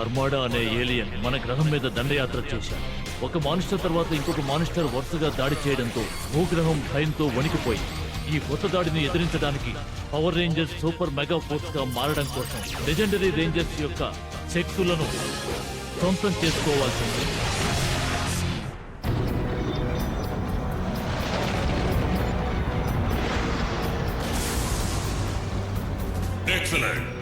అర్మాడా అనే ఏలియన్ మన గ్రహం మీద దండయాత్ర చేశాడు. ఒక మానిస్టర్ తర్వాత ఇంకొక మానిస్టర్ వరుసగా దాడి చేయడంతో భూగ్రహం భయంతో వణికిపోయింది. ఈ కొత్త దాడిని ఎదిరించడానికి power rangers super mega force గా మారడం కోసం లెజెండరీ రేంజర్స్ యొక్క శక్తులను సొంతం చేసుకోవాల్సింది. ఎక్సలెంట్.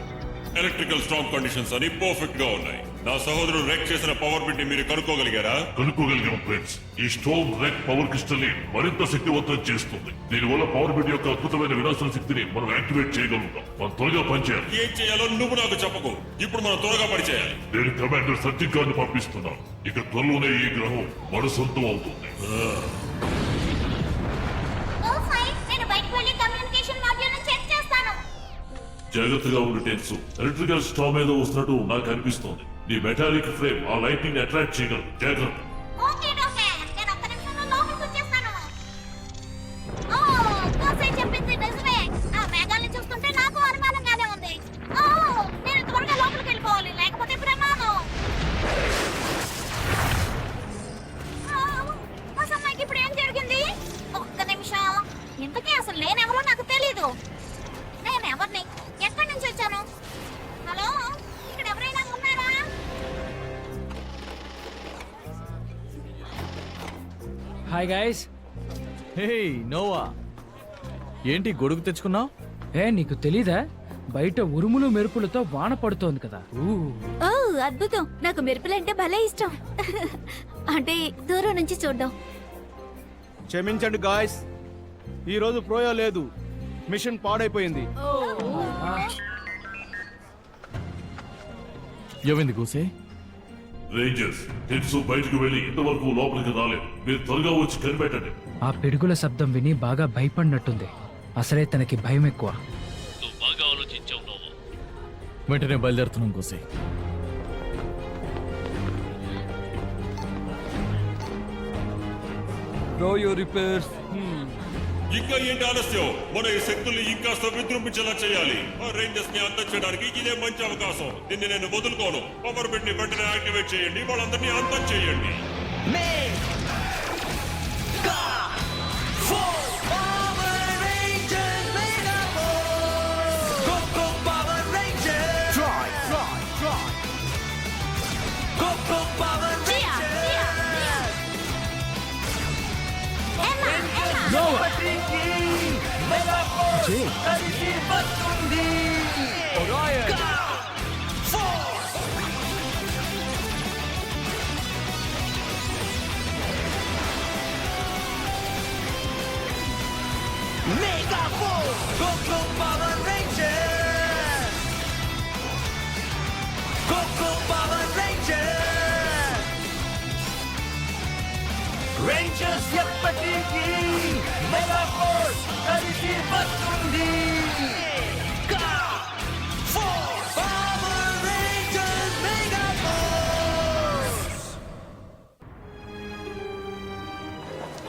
ఎలక్ట్రికల్ స్టార్మ్ కండిషన్స్ అని పర్ఫెక్ట్ గా ఉన్నాయి. నా సహోదరుడు రెక్ చేసిన పవర్ బిట్ ని మీరు కనుక్కోగలిగారా? కనుక్కోగలిగాం ఫ్రెండ్స్. ఈ స్టోమ్ రెక్ పవర్ క్రిస్టల్ ని మరింత శక్తివంతం చేస్తుంది. దీనివల్ల పవర్ బిట్ యొక్క అద్భుతమైన వినాశన శక్తిని మనం యాక్టివేట్ చేయగలుగుతాం. మనం త్వరగా పనిచేయాలి. ఏం చేయాలో నువ్వు నాకు చెప్పకు. ఇప్పుడు మనం త్వరగా పని చేయాలి. నేను కమాండర్ సత్యం గారిని పంపిస్తున్నాను. ఇక త్వరలోనే ఈ గ్రహం మన సొంతం అవుతుంది. జాగ్రత్తగా ఉండి టెన్సు. ఎలక్ట్రికల్ స్టార్మ్ ఏదో వస్తున్నట్టు నాకు అనిపిస్తోంది. నీ మెటాలిక్ ఫ్రేమ్ ఆ లైటింగ్ అట్రాక్ట్ చేయగలదు. జాగ్రత్త. ఇంతకీ అసలు నేనెవరో నాకు తెలీదు. నేనెవరిని, ఎక్కడి నుంచి వచ్చాను? హలో, ఇక్కడ ఎవరైనా ఉన్నారా? Hi guys. హే నోవా, ఏంటి గొడుగు తెచ్చుకున్నావు? నీకు తెలీదా? బయట ఉరుములు మెరుపులతో వాన పడుతోంది కదా. ఓ అద్భుతం. నాకు మెరుపులంటే భలే ఇష్టం. అంటే దూరం నుంచి చూడడం. క్షమించండి గాయ్స్, ఈ రోజు ప్రోయో లేదు. మిషన్ పాడైపోయింది. ఏమైంది గూసే? రేంజర్స్ టెన్సు బయటకు వెళ్లి ఇంతవరకు లోపలికి రాలేదు. మీరు త్వరగా వచ్చి కనిపెట్టండి. ఆ పిడుగుల శబ్దం విని బాగా భయపడినట్టుంది. అసలే తనకి భయం ఎక్కువ. నువ్వు బాగా ఆలోచించావు నోవా. వెంటనే బయలుదేరుతున్నాం గూసే. ప్రోయో రిపేర్స్. ఇంకా ఏంటి ఆలస్యం? మన ఈ శక్తుల్ని ఇంకా విజృంభించేలా చేయాలి. ఆ రేంజర్స్ ని అంతం చేయడానికి ఇదే మంచి అవకాశం. దీన్ని నేను వదులుకోను. పవర్ బిట్ ని వెంటనే యాక్టివేట్ చేయండి. వాళ్ళందరినీ అంతం చేయండి. Rangers ఎప్పటికీ మెగా ఫోర్స్ కలిసి వస్తుంది. Power Rangers mega force.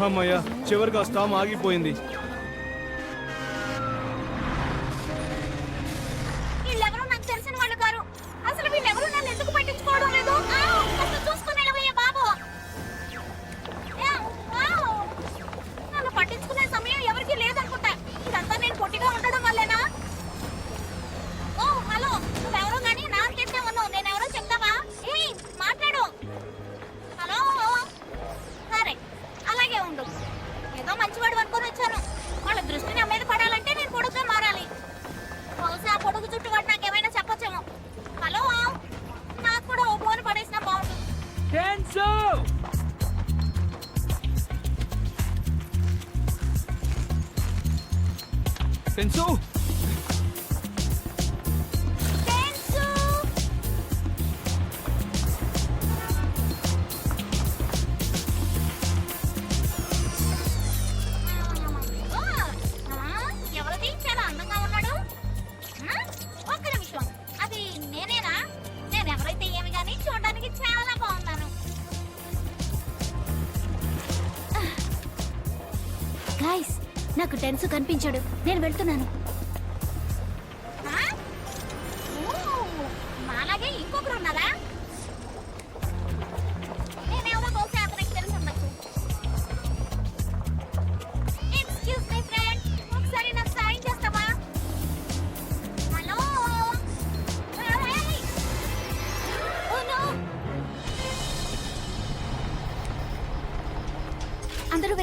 అమ్మయ్య, చివరిగా స్టామ్ ఆగిపోయింది. వీళ్ళెవరూ నాకు తెలిసిన వాళ్ళు కారు. అసలు వీళ్ళెవరూ నన్ను ఎందుకు పట్టించుకోవడం లేదు? అసలు చూసుకుని వెళ్ళవయ్యా బాబు. నన్ను పట్టించుకునే సమయం ఎవరికి లేదనుకుంటా. ఇదంతా నేను పొట్టిగా ఉండడం వల్లేనా? ఓ హలో, నువ్వెవరో కానీ నా అంతే ఉన్నావు. నేనెవరో చెప్తావా? మాట్లాడు. హలో, సరే అలాగే ఉండు. ఏదో మంచివాడు అనుకుని వచ్చాను. వాళ్ళ దృష్టి నా మీద పడాలంటే నేను పొడుగ్గా మారాలి. బహుశా ఆ పొడుగు చుట్టూ వాడు నాకేమైనా చెప్పొచ్చేమో. హలో, నాకు కూడా ఓ ఫోన్ పడేసినా బాగుంటుంది. టెన్సు, ఎవరిది చాలా అందంగా ఉన్నాడు? ఒక్క నిమిషం, అది నేనేనా? నేను ఎవరైతే ఏమి కానీ చూడడానికి చాలా బాగున్నాను. గాయ్స్, నాకు టెన్సు కనిపించాడు. నేను వెళ్తున్నాను. నాలాగే ఇంకొకరు ఉన్నారా?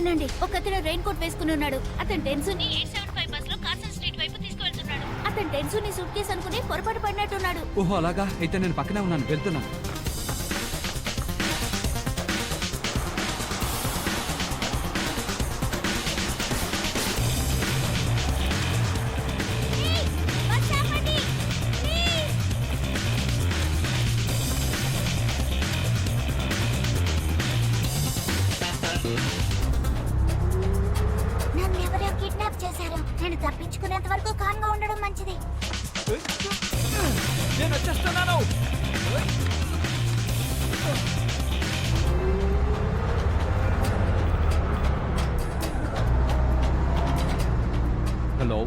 వినండి, ఒకతను రెయిన్ కోట్ వేసుకుని ఉన్నాడు. అతను టెన్సుని 875 బస్ లో కార్సన్ స్ట్రీట్ వైపు తీసుకువెళ్తున్నాడు. అతను టెన్సుని సూట్ కేసు అనుకుని పొరపాటు పడినట్టున్నాడు. ఓహో అలాగా, అయితే నేను పక్కనే ఉన్నాను, వెళ్తున్నాను. Hey, bus ఆపండి, please. నన్ను ఎవరో కిడ్నాప్ చేశారు. నేను తప్పించుకునేంత వరకు కామ్గా ఉండడం మంచిది. నేను వచ్చేస్తున్నాను. హలో,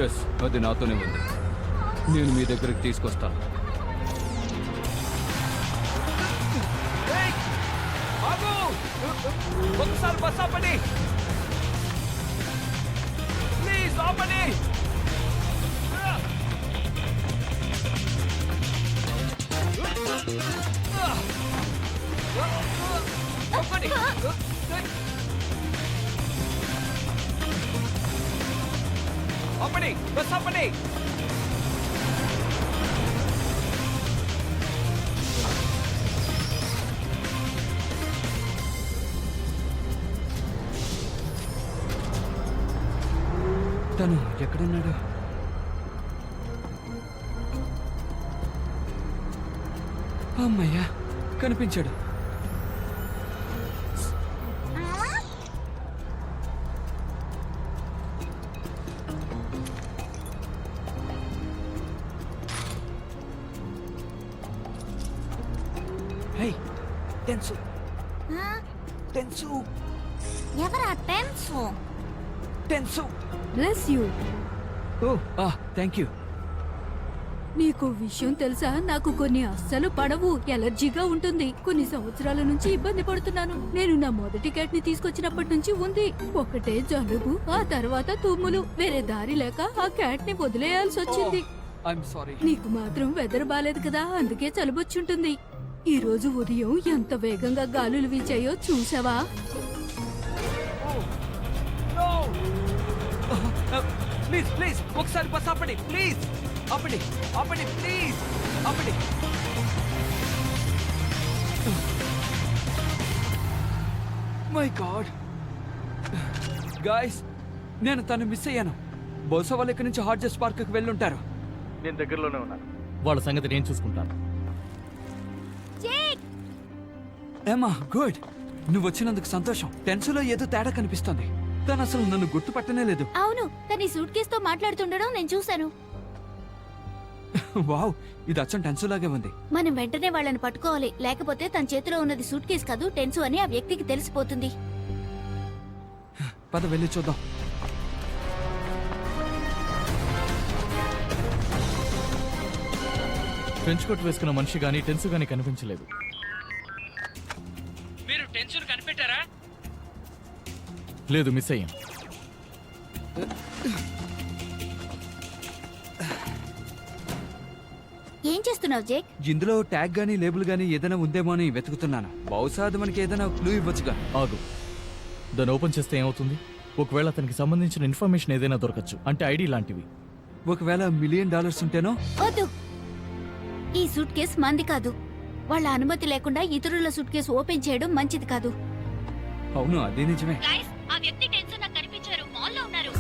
ఎస్, అది నాతోనే ఉంది. నేను మీ దగ్గరికి తీసుకొస్తాను. ఒకసారి బస్ ఆపండి, ప్లీజ్ ఆపండి. ఆపండి. ఆపండి, బస్ ఆపండి. తను ఎక్కడున్నాడు? అమ్మయ్యా, కనిపించాడు. హే, టెన్సు ఆ? టెన్సు ఎవరా టెన్సు? టెన్సు. Bless you. Oh thank you. నీకు విషయం తెలుసా, నాకు కొన్ని అస్సలు పడవు, ఎలర్జీగా ఉంటుంది. కొన్ని సంవత్సరాల నుంచి ఇబ్బంది పడుతున్నాను. నేను నా మొదటి క్యాట్ ని తీసుకొచ్చినప్పటి నుంచి ఉంది. ఒకటే జలుబు, ఆ తర్వాత తుమ్ములు. వేరే దారి లేక ఆ క్యాట్ ని వదిలేయాల్సి వచ్చింది. I'm sorry. నీకు మాత్రం వెదర్ బాలేదు కదా, అందుకే చలుబొచ్చుంటుంది. ఈ రోజు ఉదయం ఎంత వేగంగా గాలులు వీచాయో చూసావా? ప్లీజ్ ప్లీజ్ ఒకసారి బస్ ఆపండి, ప్లీజ్ ఆపండి, ఆపండి, ప్లీజ్ ఆపండి. మై గాడ్ గాయ్స్, నేను తను మిస్ అయ్యాను. బహుశా వాళ్ళు ఇక్కడి నుంచి హార్జెస్ పార్క్ కి వెళ్ళుంటారు. నేను దగ్గరలోనే ఉన్నాను. వాళ్ళ సంగతి నేను చూసుకుంటాను. జేక్, ఏమా గుడ్, నువ్వు వచ్చినందుకు సంతోషం. టెన్సులో ఏదో తేడా కనిపిస్తోంది. తను అసలు నన్ను గుర్తుపట్టనే లేదు. అవును, తన ఈ సూట్ కేసుతో మాట్లాడుతుండడం నేను చూశాను. వావ్, ఇది అచ్చం టెన్సులాగే ఉంది. మనం వెంటనే వాళ్ళని పట్టుకోవాలి, లేకపోతే తన చేతిలో ఉన్నది సూట్ కేసు కాదు టెన్సు అని ఆ వ్యక్తికి తెలిసిపోతుంది. పద వెళ్ళి చూద్దాం. ఫ్రెంచ్ కోట్ వేసుకున్న మనిషి గానీ టెన్సు గానీ కనిపించలేదు. మీరు టెన్షన్ కనిపెట్టారా? లేదు, మిస్ అయ్యాం. ఏం చేస్తున్నావు జేక్? ఇందులో ట్యాగ్ గానీ లేబుల్ గానీ ఏదైనా ఉందేమో అని వెతుకుతున్నాను. బహుశా అది మనకి ఏదైనా క్లూ ఇవ్వచ్చుగా. ఆగు, దాన్ని ఓపెన్ చేస్తే ఏమవుతుంది? ఒకవేళ అతనికి సంబంధించిన ఇన్ఫర్మేషన్ ఏదైనా దొరకచ్చు, అంటే ఐడి లాంటివి. ఒకవేళ $1 మిలియన్ ఉంటేనో? వద్దు, ఈ సూట్ కేసు మంది కాదు. వాళ్ళ అనుమతి లేకుండా ఇతరుల సూట్ కేసు ఓపెన్ చేయడం మంచిది కాదు. అవును, అదే నిజమే. ఆ వ్యక్తి టెన్సు నాకు కనిపించారు, మాల్లో ఉన్నారు.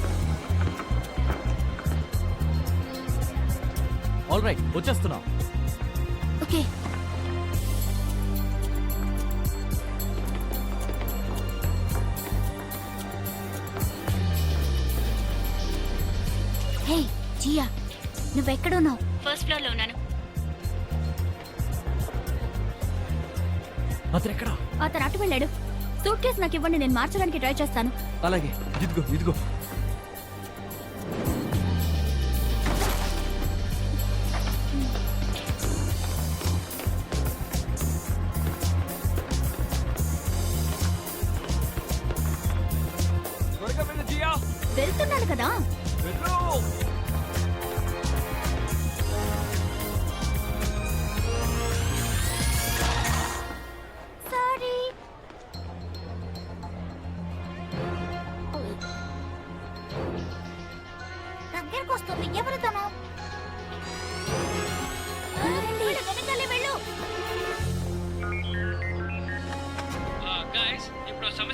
ఆల్ రైట్, వచ్చేస్తున్నా. ఓకే, హే జియా, నువ్వెక్కడున్నావు? ఫస్ట్ ఫ్లోర్ లో ఉన్నాను. అతను ఎక్కడా? అతను అటు వెళ్ళాడు. సూట్ కేసు నాకు ఇవ్వండి, నేను మార్చడానికి ట్రై చేస్తాను. అలాగే, ఇదిగో ఇదిగో. త్వరగా వెళ్ళు జియా. వెళ్తున్నాను కదా. వెళ్ళు. సారీ.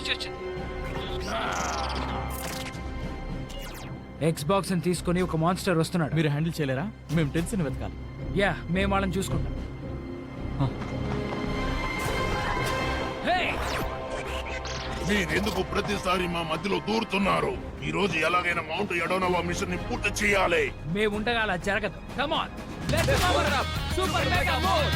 కలిసి వచ్చింది. ఎక్స్ బాక్స్ ని తీసుకొని ఒక మాన్స్టర్ వస్తున్నాడు. మీరు హ్యాండిల్ చేయలేరా? మేము టెన్షన్ వెతకాలి. యా, మేము వాళ్ళని చూసుకుంటాం. మీరెందుకు ప్రతిసారి మా మధ్యలో దూరుతున్నారు? ఈ రోజు ఎలాగైనా మౌంట్ ఎడోనోవా మిషన్ ని పూర్తి చేయాలి. మేము ఉండగా అలా జరగదు. Come on, let's power up. Super mega mode.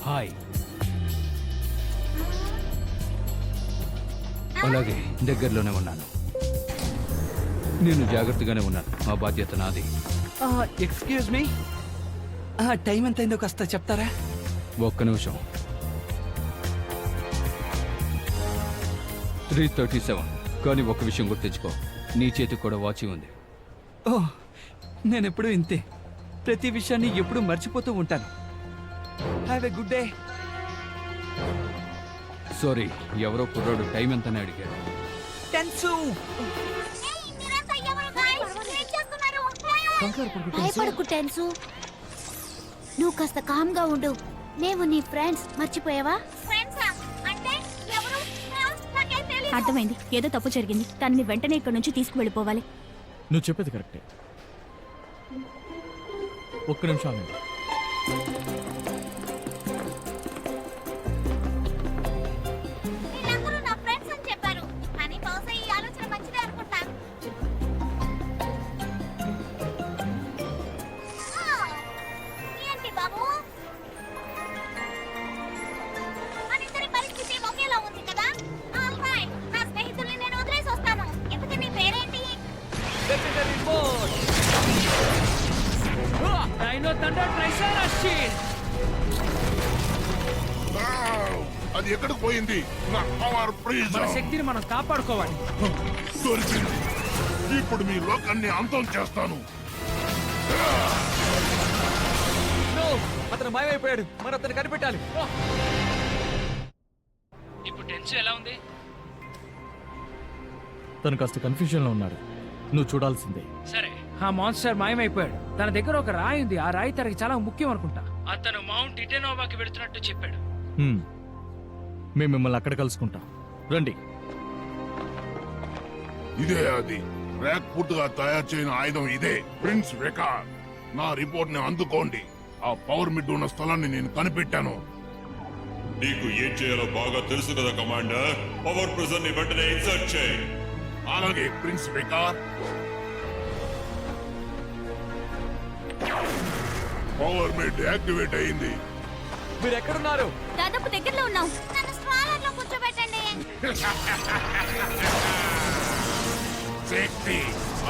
Hi. అలాగే దగ్గరలోనే ఉన్నాను. నేను జాగ్రత్తగానే ఉన్నాను. మా బాధ్యత నాది. ఎక్స్క్యూజ్ మీ, టైం ఎంత అయిందో కాస్త చెప్తారా? ఒక్క నిమిషం. 3:37. కానీ ఒక్క విషయం గుర్తుంచుకో, నీ చేతికి కూడా వాచి ఉంది. ఓ, నేను ఎప్పుడూ ఇంతే. ప్రతి విషయాన్ని ఎప్పుడూ మర్చిపోతూ ఉంటాను. Have a good day. Sorry, ఎవరో కుర్రాడు టైం ఎంతనే అడిగాడు. టెన్సు. మీరంతా ఎవరు guys? ఏం చేస్తున్నారు? భయపడకు టెన్సు. నువ్వు కాస్త కామ్ గా ఉండు. మేము నీ ఫ్రెండ్స్, మర్చిపోయావా? ఫ్రెండ్సా? అంటే ఎవరు? నాకేం తెలీదు. అర్థమైంది, ఏదో తప్పు జరిగింది. తనని వెంటనే ఇక్కడ నుంచి తీసుకువెళ్ళిపోవాలి. నువ్వు చెప్పేది కరెక్టే. ఒక్క నిమిషం ఆగండి. వీళ్ళందరూ నా ఫ్రెండ్స్ అని చెప్పారు. కానీ బహుశా ఈ ఆలోచన మంచిదే అనుకుంటా. ఏంటి బాబు? మనిద్దరి పరిస్థితి ఒకేలా ఉంది కదా? ఆల్ రైట్, నా స్నేహితుల్ని నేను వదిలేసి వస్తాను. ఇంతకీ నీ పేరేంటి? Dino thunder tricera shield. అది ఎక్కడికి పోయింది? నా పవర్ ఫ్రీజ్ మన శక్తిని మనం కాపాడుకోవాలి. దొరికింది. ఇప్పుడు మీ లోకాన్ని అంతం చేస్తాను. అతను మాయమైపోయాడు. మరి అతను కనిపెట్టాలి. ఇప్పుడు టెన్షన్ ఎలా ఉంది? తను కాస్త కన్ఫ్యూజన్ లో ఉన్నాడు. నువ్వు చూడాల్సిందే. సరే, ఆ మాన్స్టర్ మాయమైపోయాడు. తన దగ్గర ఒక రాయి ఉంది. ఆ రాయి తనకి చాలా ముఖ్యం అనుకుంటా. అతను మౌంట్ ఇటెనోవాకి వెళుతున్నట్టు చెప్పాడు. మేము మిమ్మల్ని అక్కడ కలుసుకుంటాం. రండి. ఇదే అది. ర్యాక్ పూర్తిగా తయారు చేయని ఆయుధం ఇదే. ప్రిన్స్ వెకార్, నా రిపోర్ట్ ని అందుకోండి. ఆ పవర్ మిడ్ ఉన్న స్థలాన్ని నేను కనిపెట్టాను. నీకు ఏం చేయాలో బాగా తెలుసు కదా కమాండర్. పవర్ ప్రిజన్ ని వెంటనే ఇన్సర్ట్ చేయి. అలాగే ప్రిన్స్ వెకార్. పవర్ మిడ్ యాక్టివేట్ అయింది. మీరు ఎక్కడున్నారు? దాదాపు దగ్గరలో ఉన్నాం. నన్ను స్ట్రాలర్ లో కూర్చోబెట్టండి. శక్తి,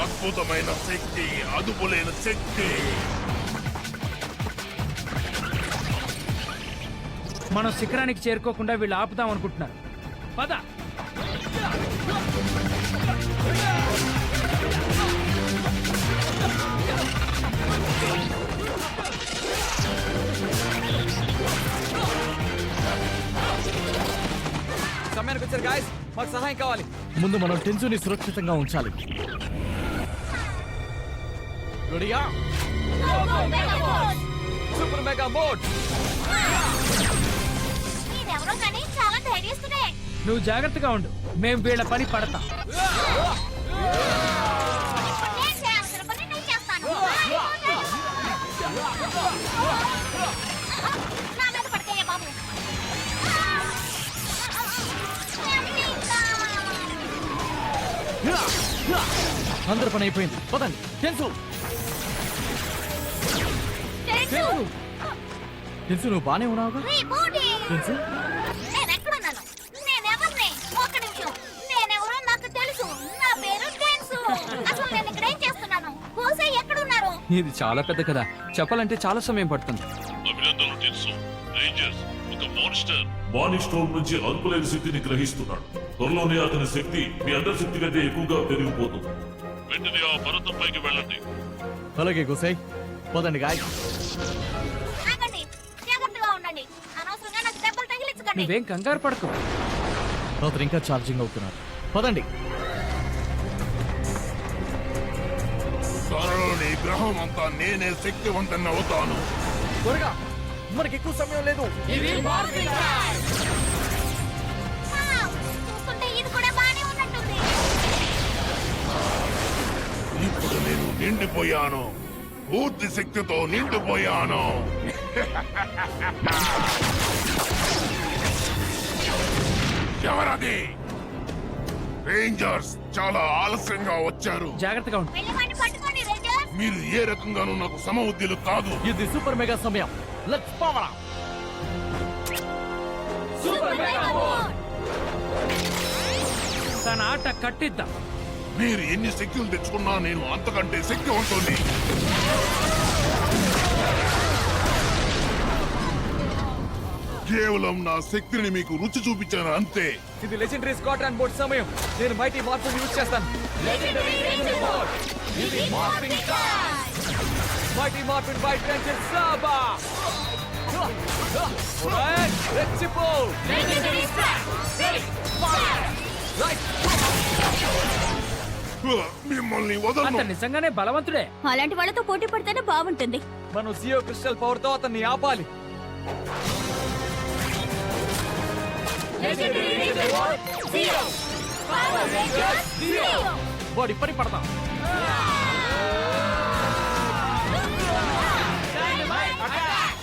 అద్భుతమైన శక్తి, అదుపులేని శక్తి. మనం శిఖరానికి చేరుకోకుండా వీళ్ళు ఆపుదాం అనుకుంటున్నారు. పద. సమయానికి వచ్చారు గాయస్. మాకు సహాయం కావాలి. ముందు మనం టెన్సుని సురక్షితంగా ఉంచాలి. రెడీయా? Super mega mode. మీరెవరో కానీ చాలా ధైర్యస్తుడే. నువ్వు జాగ్రత్తగా ఉండు. మేము వీళ్ళ పని పడతాం. నేను చేయాల్సిన పని నేను చేస్తాను. నా మీద పడతాయా బాబు? అందరి పని అయిపోయింది. పదండి. టెన్సు, టెన్సు నువ్వు బానే ఉన్నావుగా? టెన్సు, నేనెక్కడున్నాను? నేనెవరిని? ఒక్క నిమిషం. నేనెవరో నాకు తెలుసు. నా పేరు టెన్సు. అసలు నేను ఇక్కడ ఏం చేస్తున్నాను? హోసే ఎక్కడున్నారు? ఇది చాలా పెద్ద కథ. చెప్పాలంటే చాలా సమయం పడుతుంది. అభినందనలు రేంజర్స్ ఒక మాన్స్టర్ వాని స్టోన్ నుంచి అల్పలేని శక్తిని గ్రహిస్తున్నాడు. త్వరలోనే అతని శక్తి మీ అందరి శక్తి కంటే ఎక్కువగా పెరిగిపోతుంది. వెంటనే ఆ పర్వతం పైకి వెళ్ళండి. అలాగే గుసై పదండి గాయ్. ఆగండి, జాగ్రత్తగా ఉండండి. అనవసరంగా నాకు దెబ్బలు తగిలించకండి. నువ్వేం కంగారు పడకు. అతను ఇంకా ఛార్జింగ్ అవుతున్నారు. పదండి. త్వరలోని గ్రహం అంతా నేనే శక్తివంతంగా అవుతాను. త్వరగా, మనకి ఎక్కువ సమయం లేదు. వావ్, చూస్తుంటే ఇది కూడా బానే ఉన్నట్టుంది. ఇప్పుడు నేను నిండిపోయాను. పూర్తి శక్తితో నిండిపోయాను. ఎవరది? రేంజర్స్ చాలా ఆలస్యంగా వచ్చారు. జాగ్రత్తగా ఉండు. వెళ్ళి వాడిని పట్టుకోండి రేంజర్స్. మీరు ఏ రకంగానూ నాకు సమవుద్యులు కాదు. ఇది సూపర్ మెగా సమయం. Let's power. Super mega mode. తన ఆట కట్టిద్దాం. మీరు ఎన్ని శక్తులు తెచ్చుకున్నా నేను అంతకంటే శక్తివంతుణ్ణి. కేవలం నా శక్తిని మీకు రుచి చూపించాను అంతే. ఇది లెజెండరీ స్క్వాడ్రాన్ బోర్డ్ సమయం. నేను మైటీ మార్పుని యూజ్ చేస్తాను. ఇది morphing time. Mighty morphin by ranger Saba. Right, రెచ్చిపో. Legendary strap. Ready. Fire. Right. మిమ్మల్ని వదలను. అతను నిజంగానే బలవంతుడే. అలాంటి వాళ్ళతో పోటీ పడితేనే బాగుంటుంది. మనం సియో క్రిస్టల్ పవర్ తో అతన్ని ఆపాలి. Legendary ranger mode 0. Power ranger 0. వాడి పని పడతాం. Dynamite attack.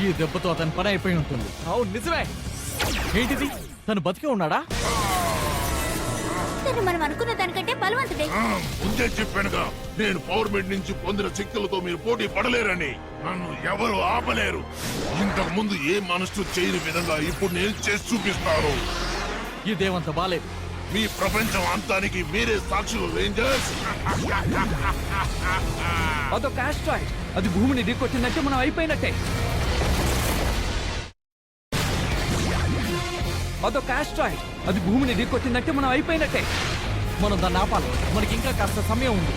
ఈ దెబ్బతో అతని పని అయిపోయి ఉంటుంది. అవును, నిజమే. ఏంటిది? తను బతికే ఉన్నాడా? తను మనం అనుకున్న దానికంటే బలవంతుడే. ముందే చెప్పానుగా, నేను పవర్ బెడ్ నుంచి పొందిన శక్తులతో మీరు పోటీ పడలేరని. నన్ను ఎవరు ఆపలేరు. ఇంతకు ముందు ఏ మనసు చేయని విధంగా ఇప్పుడు నేను చేసి చూపిస్తాను. ఇదేమంత బాలేదు. మీ ప్రపంచం అంతానికి మీరే సాక్షులు రేంజర్స్. అదొక ఆస్ట్రాయిడ్. అది భూమిని ఢీకొట్టిందంటే మనం అయిపోయినట్టే. అదొక ఆస్ట్రాయిడ్. అది భూమిని ఢీకొట్టిందంటే మనం అయిపోయినట్టే. మనం దాన్ని ఆపాలి. మనకి ఇంకా కాస్త సమయం ఉంది.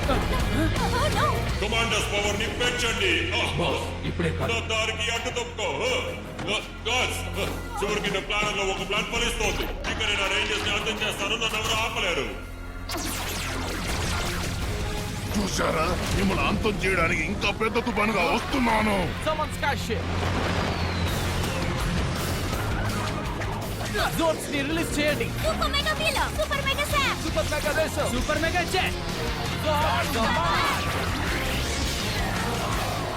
కమాండర్స్ పవర్ ని పెంచండి. ఇప్పుడే కాదు. నా దారికి అడ్డు తప్పుకో. గాడ్స్, చివరికి నా ప్లాన్ లో ఒక ప్లాన్ ఫలిస్తోంది. ఇక నేను ఆ రేంజర్స్ ని అర్థం చేస్తాను. నన్ను ఎవరు ఆపలేరు. చూసారా, మిమ్మల్ని అంతం చేయడానికి ఇంకా పెద్ద తుఫానుగా వస్తున్నాను. Someone's got shit. జోన్స్ ని రిలీజ్ చేయండి. సూపర్ మెగా వీలో, సూపర్ మెగా శాప్. Super mega racer. Super mega jet.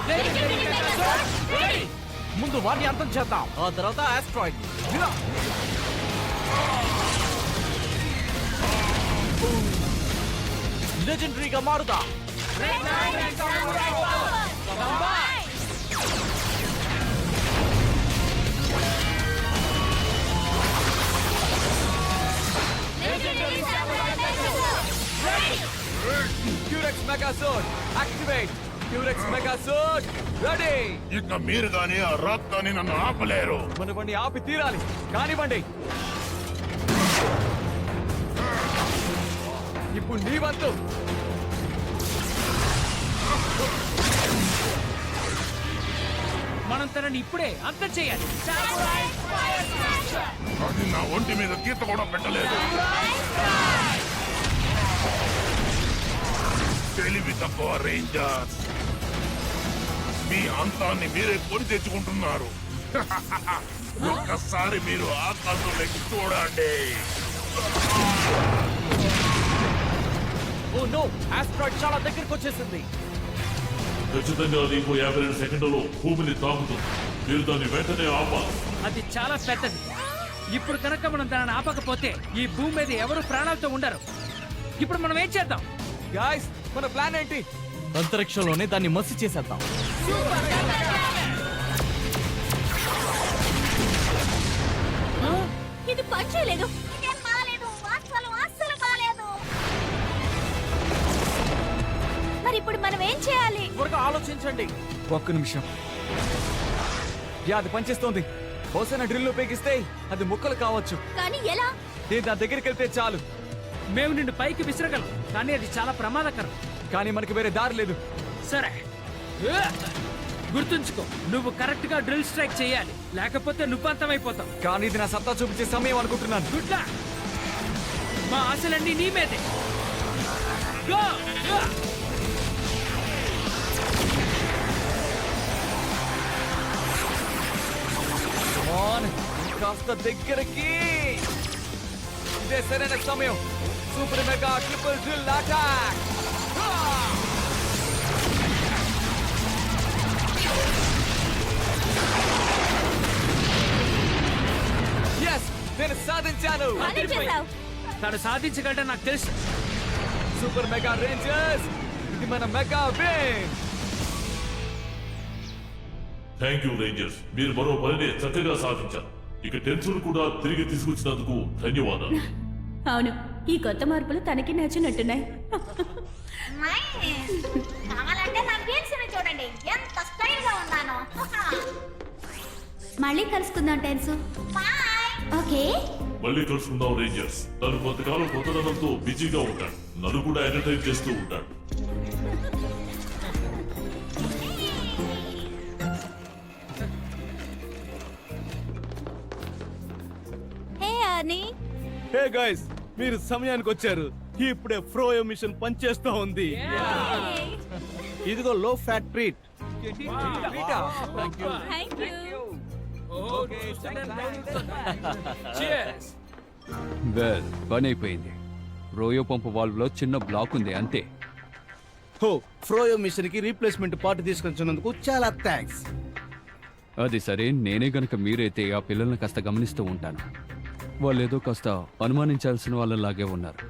Legendary mega sword. Ready. ముందు వాడిని అంతం చేద్దాం. ఆ తర్వాత ఆస్ట్రాయిడ్. లెజెండరీగా మారుదా. Red knight and samurai power. Combine. Legendary samurai mega. Ready. క్యూరెక్స్ మెగా సోర్డ్ యాక్టివేట్. క్యూరెక్స్ మెగా సోర్డ్ రెడీ. ఇక మీరు గానీ ఆ రక్తాన్ని నన్ను ఆపలేరు. మన బండి ఆపి తీరాలి. కానివ్వండి. ఇప్పుడు నీ వంతు. మనం తనని ఇప్పుడే అంతం చేయాలి. సామురై ఫైర్ స్మాషర్. అది నా ఒంటి మీద గీత కూడా పెట్టలేదు. తెలివి తక్కువ రేంజర్స్. మీ అంతాన్ని మీరే కొని తెచ్చుకుంటున్నారు. ఒక్కసారి మీరు ఆకాశంలోకి చూడండి. ఓ నో, ఆస్ట్రాయిడ్ చాలా దగ్గరికి వచ్చేసింది. ఖచ్చితంగా అది ఇంకో 52 సెకండ్లలో భూమిని తాకుతుంది. మీరు దాన్ని వెంటనే ఆపాలి. అది చాలా పెద్దది. ఇప్పుడు కనుక మనం దానిని ఆపకపోతే ఈ భూమి మీద ఎవరు ప్రాణాలతో ఉండరు. ఇప్పుడు మనం ఏం చేద్దాం? గాయ్స్, మన ప్లాన్ ఏంటి? అంతరిక్షంలోనే దాన్ని మసి చేసేద్దాం. Super mega canon. పని చేయలేదు. ఇదేం బాలేదు, అస్సలు బాలేదు. మరి ఇప్పుడు మనం ఏం చేయాలి? త్వరగా ఆలోచించండి. ఒక్క నిమిషం. అది పనిచేస్తోంది. బహుశా నా డ్రిల్ ఉపయోగిస్తే అది ముక్కలు కావచ్చు. కానీ ఎలా? నేను దాని దగ్గరికి వెళ్తే చాలు. మేము నిన్ను పైకి విసరగలం, కానీ అది చాలా ప్రమాదకరం. కానీ మనకి వేరే దారి లేదు. సరే, గుర్తుంచుకో, నువ్వు కరెక్ట్ గా డ్రిల్ స్ట్రైక్ చేయాలి, లేకపోతే నువ్వు అంతమైపోతావు. కానీ ఇది నా సత్తా చూపించే సమయం అనుకుంటున్నాను. Good luck. మా ఆశలన్నీ నీ మీదే. గో! గో! కాస్త దగ్గరికి. ఇదే సరైన సమయం. Super mega triple drill attack. Yes, నేను సాధించాను. సాధించేశావ్. తను సాధించగలడని నాకు తెలుసు. సూపర్ మెగా రేంజర్స్, ఇది మన mega win. Thank you Rangers, మీరు మరో పనిని చక్కగా సాధించారు. ఇక టెన్షన్ కూడా తిరిగి తీసుకొచ్చినందుకు ధన్యవాదాలు. అవును, ఈ కొత్త మార్పులు తనకి నచ్చినట్టున్నాయి. నైస్. కావాలంటే నా బీన్స్ చూడండి, ఎంత స్టైల్ గా ఉన్నాను. మళ్ళీ కలుసుకుందాం టెన్సు. బాయ్. ఓకే. మళ్ళీ కలుసుకుందాం రేంజర్స్. తను కొంతకాలం కొత్తదనంతో బిజీగా ఉంటాడు, నన్ను కూడా ఎంటర్టైన్ చేస్తూ ఉంటాడు. హే అని. హే గైస్, మీరు సమయానికి వచ్చారు. ఇప్పుడే ఫ్రోయో మిషన్ పనిచేస్తూ ఉంది. ఇదిగో లో fat treat. Thank you. Cheers. Well, పని అయిపోయింది. రోయో పంపు వాల్వ్ లో చిన్న బ్లాక్ ఉంది అంతే. హో, ఫ్రోయో మిషన్ కి రీప్లేస్మెంట్ పార్ట్ తీసుకొచ్చినందుకు చాలా థ్యాంక్స్. అది సరే, నేనే గనక మీరైతే ఆ పిల్లల్ని కాస్త గమనిస్తూ ఉంటాను. వాళ్ళు ఏదో కాస్త అనుమానించాల్సిన వాళ్ళలాగే ఉన్నారు.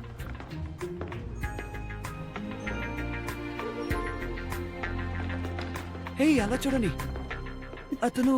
హే, అలా చూడండి, అతను